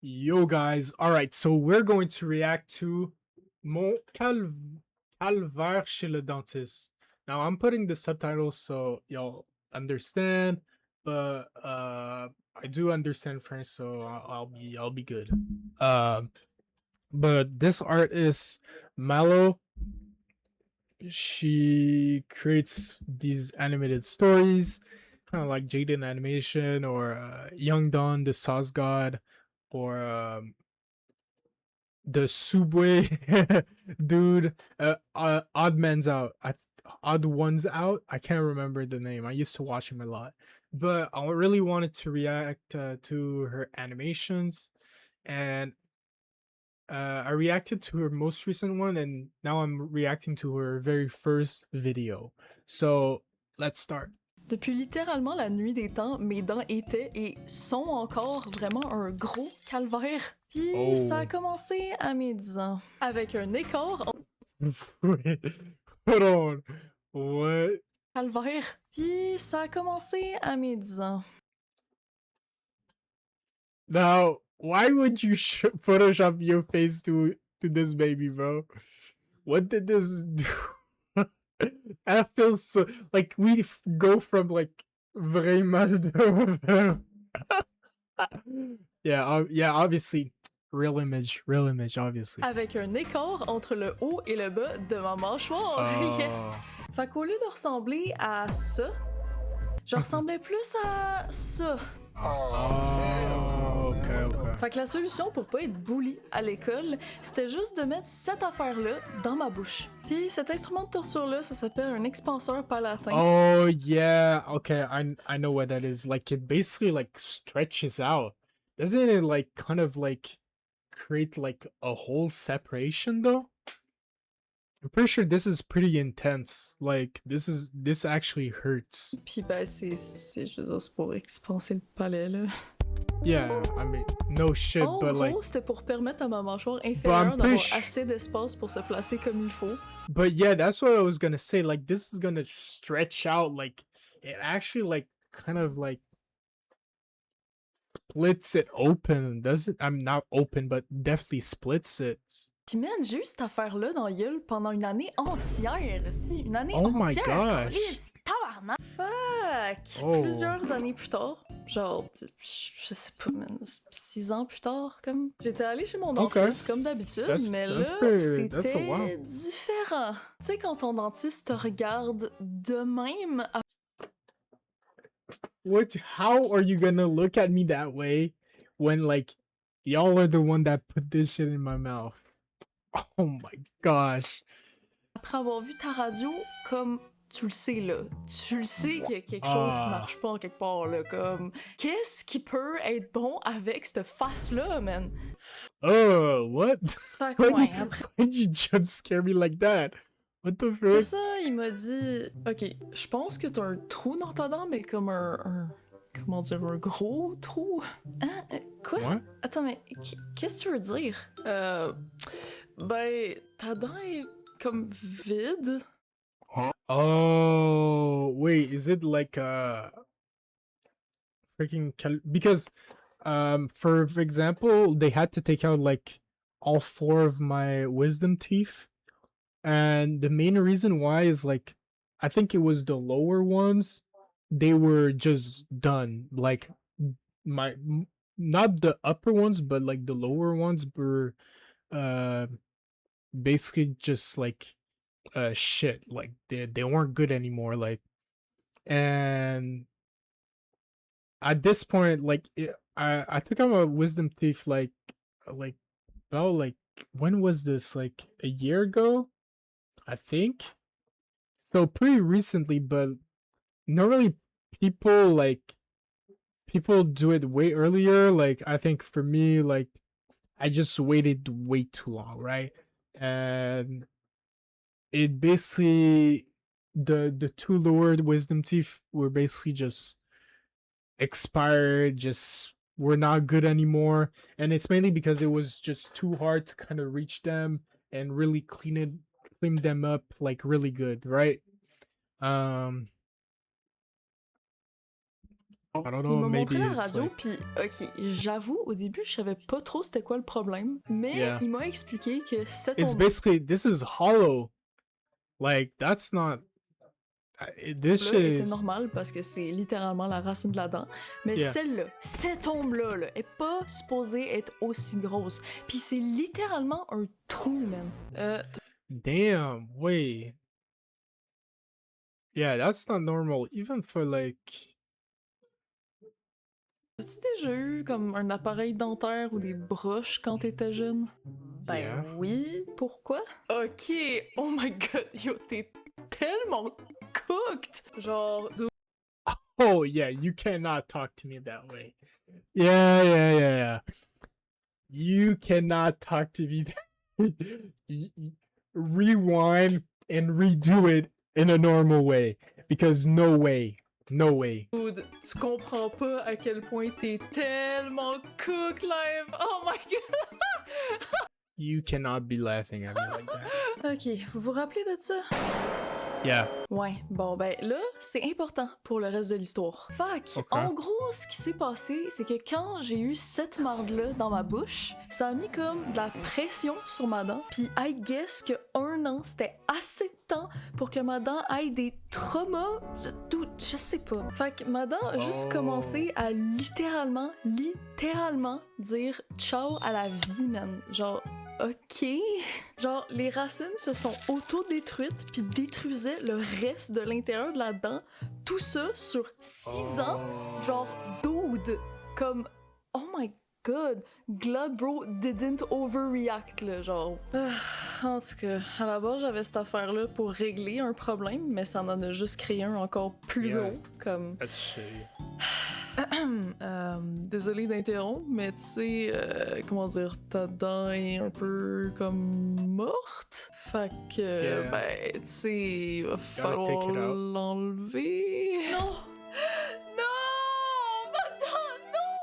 Yo guys, alright, so we're going to react to Mon Calvaire chez le dentiste. Now I'm putting the subtitles so y'all understand, but I do understand French, so I'll be good. But this artist Malo, she creates these animated stories, kind of like Jaden Animation or Young Dawn, the Sauce God, or the Subway dude, Odd Man's Out. Odd One's Out. I can't remember the name. I used to watch him a lot, but I really wanted to react to her animations, and I reacted to her most recent one, and now I'm reacting to her very first video. So let's start. Depuis littéralement la nuit des temps, mes dents étaient et sont encore vraiment un gros calvaire. Puis ça a commencé à mes 10 ans. Avec un écart Wait, hold on. What? calvaire. Puis ça a commencé à mes 10 ans. Now, why would you Photoshop your face to this baby, bro? What did this do? That feels so like we go from like vraiment. Yeah, obviously, real image, obviously. Avec un écart entre le haut et le bas de ma mâchoire. Yes! Fait qu'au lieu de ressembler à ça, je ressemblais plus à ça. Oh, okay. Fait que la solution pour pas être bully à l'école, c'était juste de mettre cette affaire-là dans ma bouche. Puis cet instrument de torture-là, ça s'appelle un expanseur palatin. Oh yeah, okay, I know what that is. Like it basically like stretches out. Doesn't it like kind of like create like a whole separation though? I'm pretty sure this is pretty intense. Like this actually hurts. Puis ben je veux dire, c'est pour expanser le palais là. Yeah, I mean, no shit, en but gros, like c'était pour permettre à ma mâchoire inférieure d'avoir assez d'espace pour se placer comme il faut. But yeah, that's what I was gonna say. Like this is gonna stretch out. Like it actually like kind of like splits it open. Does it? I'm not open, but definitely splits it. Puis man, j'ai eu cette affaire-là dans la gueule pendant une année entière. Si, une année Oh entière. My gosh. Tabarnak. Fuck. Oh. Plusieurs années plus tard, genre, je sais pas, man, 6 ans plus tard, comme. J'étais allée chez mon dentiste comme d'habitude, mais là, c'était différent. Tu sais, quand ton dentiste te regarde de même. How are you gonna look at me that way when like y'all are the one that put this shit in my mouth? Oh my gosh. Après avoir vu ta radio, comme tu le sais là, tu le sais qu'il y a quelque chose qui marche pas quelque part là, comme qu'est-ce qui peut être bon avec cette face là, man? Oh, what? Fait que ouais, après. Why'd you jump scare me like that? What the fuck? C'est ça, il m'a dit, ok, je pense que t'as un trou dans ta dent, mais comme comment dire, un gros trou? Hein? Quoi? What? Attends, mais qu'est-ce que tu veux dire? Ben, ta dent est comme vide. Oh, wait, is it like freaking because for example, they had to take out like all 4 of my wisdom teeth, and the main reason why is like I think it was the lower ones, they were just done. Like my not the upper ones, but like the lower ones were basically just like shit. Like they weren't good anymore. Like, and at this point, like I took out a wisdom teeth like about like when was this, like a year ago, I think. So pretty recently, but normally people do it way earlier. Like I think for me, like I just waited way too long, right? And it basically the 2 lower wisdom teeth were basically just expired, just were not good anymore, and it's mainly because it was just too hard to kind of reach them and really clean them up like really good, right? I don't Il know, m'a montré maybe la it's radio, like puis ok, j'avoue, au début, je savais pas trop c'était quoi le problème, mais yeah. il m'a expliqué que cette It's onde basically this is hollow. Like that's not this là shit était is normale parce que c'est littéralement la racine de la dent, mais yeah. celle-là, cette ombre-là, là, est pas supposée être aussi grosse, puis c'est littéralement un trou, man. Damn, wait. Yeah, that's not normal. Even for like As-tu déjà eu comme un appareil dentaire ou des broches quand t'étais jeune? Ben yeah. oui, pourquoi? Ok, oh my god, yo, t'es tellement cooked! Genre, Oh yeah, you cannot talk to me that way. Yeah. You cannot talk to me rewind and redo it in a normal way because no way. dude, tu comprends pas à quel point t'es tellement cook live. Oh my god. You cannot be laughing at me like that. Ok, vous vous rappelez de ça? Yeah. Ouais, bon ben là, c'est important pour le reste de l'histoire. Fac, Ok. en gros, ce qui s'est passé, c'est que quand j'ai eu cette marde-là dans ma bouche, ça a mis comme de la pression sur ma dent, puis I guess que 1 an, c'était assez de temps pour que ma dent ait des traumas, je sais pas. Fait que ma dent a juste commencé à littéralement dire ciao à la vie, man. Genre, ok. Genre, les racines se sont auto-détruites puis détruisaient le reste de l'intérieur de la dent. Tout ça sur 6 ans. Genre, dude. Comme, oh my god. Glad bro didn't overreact, là, genre. En tout cas, à la base, j'avais cette affaire-là pour régler un problème, mais ça en a juste créé un encore plus gros. Comme. That's shitty. Désolé d'interrompre, mais tu sais, comment dire, ta dent est un peu comme morte. Fait que, ben, tu sais, il va falloir l'enlever. Non! Non! Ma dent, non!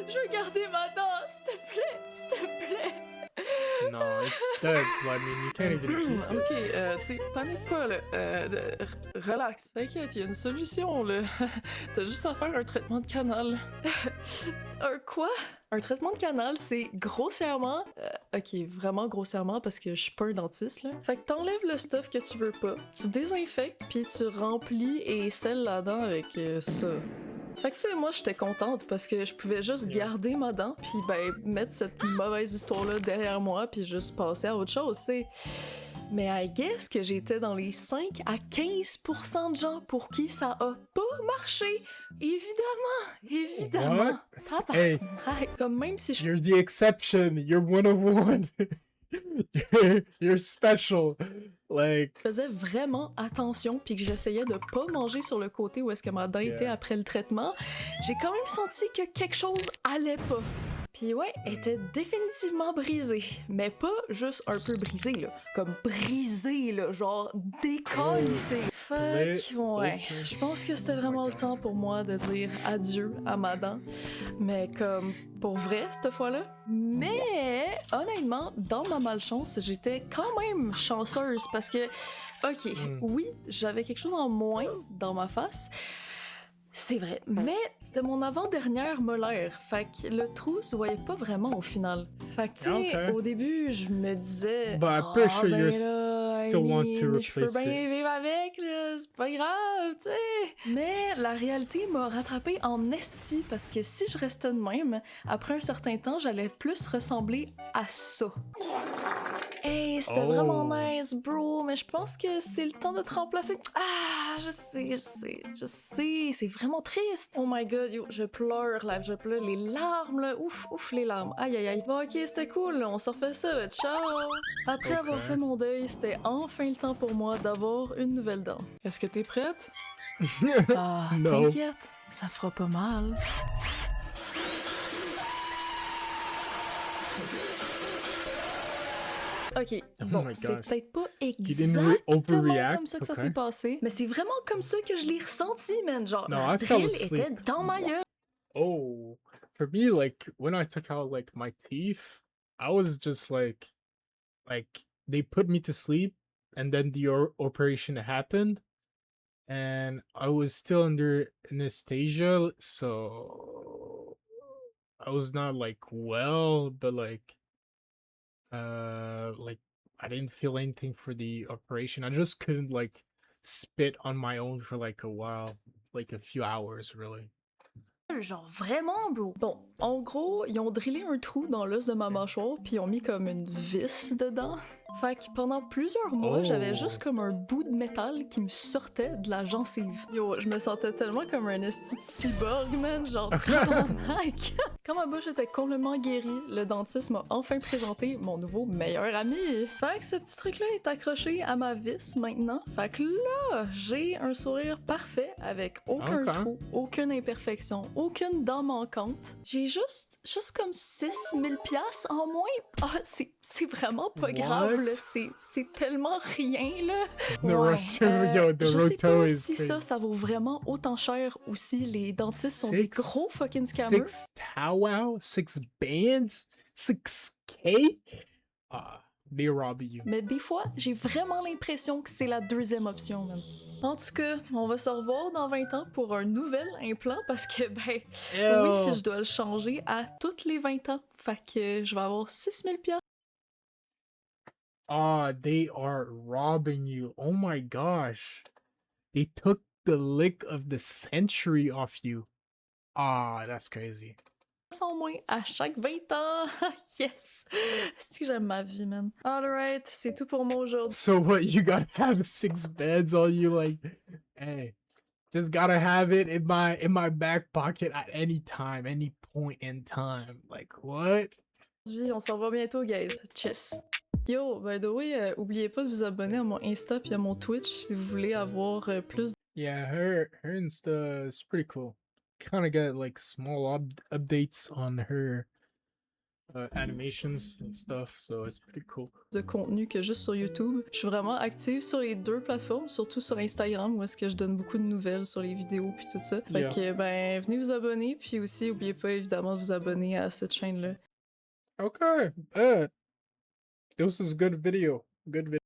Je veux garder ma dent, s'il te plaît! No, it's dead. I mean, you can't even keep it. Ok, tu sais, panique pas, là. Relax, t'inquiète, il y a une solution, là. T'as juste à faire un traitement de canal. Un quoi? Un traitement de canal, c'est grossièrement... ok, vraiment grossièrement, parce que je suis pas un dentiste, là. Fait que t'enlèves le stuff que tu veux pas, tu désinfectes, puis tu remplis et scelles la dent avec ça. Fait que tu sais, moi j'étais contente parce que je pouvais juste garder ma dent puis ben mettre cette mauvaise histoire-là derrière moi puis juste passer à autre chose, tu sais. Mais I guess que j'étais dans les 5 à 15% de gens pour qui ça a pas marché. Évidemment. Hey, comme même si je... You're the exception. You're one of one. You're special. Like... Je faisais vraiment attention puis que j'essayais de pas manger sur le côté où est-ce que ma dent était après le traitement, j'ai quand même senti que quelque chose allait pas. Puis ouais, elle était définitivement brisée, mais pas juste un peu brisée là, comme brisée là, genre décalissée. Fuck, ouais. Je pense que c'était vraiment le temps pour moi de dire adieu à ma dent, mais comme pour vrai cette fois-là. Mais honnêtement, dans ma malchance, j'étais quand même chanceuse parce que, ok, oui, j'avais quelque chose en moins dans ma face. C'est vrai, mais c'était mon avant-dernière molaire, fait que le trou se voyait pas vraiment au final. Fait que tu sais, au début, je me disais, But I'm pretty sure you still want to je peux replace bien it. vivre avec, là, c'est pas grave, tu sais. Mais la réalité m'a rattrapée en esti parce que si je restais de même, après un certain temps, j'allais plus ressembler à ça. Hey, c'était vraiment nice, bro, mais je pense que c'est le temps de te remplacer. Ah, je sais, c'est vraiment triste. Oh my god, yo, je pleure, là, les larmes, là, ouf, les larmes. Aïe. Bon, ok, c'était cool, on se refait ça, là, ciao. Après avoir fait mon deuil, c'était enfin le temps pour moi d'avoir une nouvelle dent. Est-ce que t'es prête? Ah, t'inquiète, ça fera pas mal. Ok, bon, c'est peut-être pas exactement comme ça que ça s'est passé, mais c'est vraiment comme ça que je l'ai ressenti, man. Genre, la drill était dans ma gueule. Oh, for me, like, when I took out, like, my teeth, I was just like, they put me to sleep, and then the operation happened, and I was still under anesthesia, so I was not like well, but like I didn't feel anything for the operation. I just couldn't like spit on my own for like a while, like a few hours really. Genre vraiment, bro. Bon, en gros, ils ont drillé un trou dans l'os de ma mâchoire, puis ils ont mis comme une vis dedans. Fait que pendant plusieurs mois, j'avais juste comme un bout de métal qui me sortait de la gencive. Yo, je me sentais tellement comme un esti de cyborg, man, genre tabarnak. Quand ma bouche était complètement guérie, le dentiste m'a enfin présenté mon nouveau meilleur ami. Fait que ce petit truc-là est accroché à ma vis maintenant. Fait que là, j'ai un sourire parfait avec aucun trou, aucune imperfection, aucune dent manquante. J'ai juste comme 6000 pièces en moins. Ah, c'est vraiment pas grave, là. C'est tellement rien, là. Ouais. Je sais pas si ça vaut vraiment autant cher ou si les dentistes sont des gros fucking scammers. 6 Towel, 6 bands, 6K? They rob you. Mais des fois, j'ai vraiment l'impression que c'est la deuxième option, man. En tout cas, on va se revoir dans 20 ans pour un nouvel implant parce que, ben, oui, je dois le changer à toutes les 20 ans. Fait que je vais avoir 6000 pièces. They are robbing you. Oh my gosh. They took the lick of the century off you. That's crazy. En moins à chaque 20 ans. Yes! C'est que j'aime ma vie, man. Alright, c'est tout pour moi aujourd'hui. So what, you gotta have 6 beds on you, like, hey, just gotta have it in my back pocket at any time, any point in time. Like, what? On se revoit bientôt, guys. Tchuss! Yo, by the way, oubliez pas de vous abonner à mon Insta puis à mon Twitch si vous voulez avoir plus. Yeah, her Insta is pretty cool. Kind of get like small updates on her animations and stuff, so it's pretty cool. De contenu que juste sur YouTube. Je suis vraiment active sur les deux plateformes, surtout sur Instagram où est-ce que je donne beaucoup de nouvelles sur les vidéos puis tout ça. Fait que ben venez vous abonner puis aussi oubliez pas évidemment de vous abonner à cette chaîne là. Okay. This was a good video. Good video.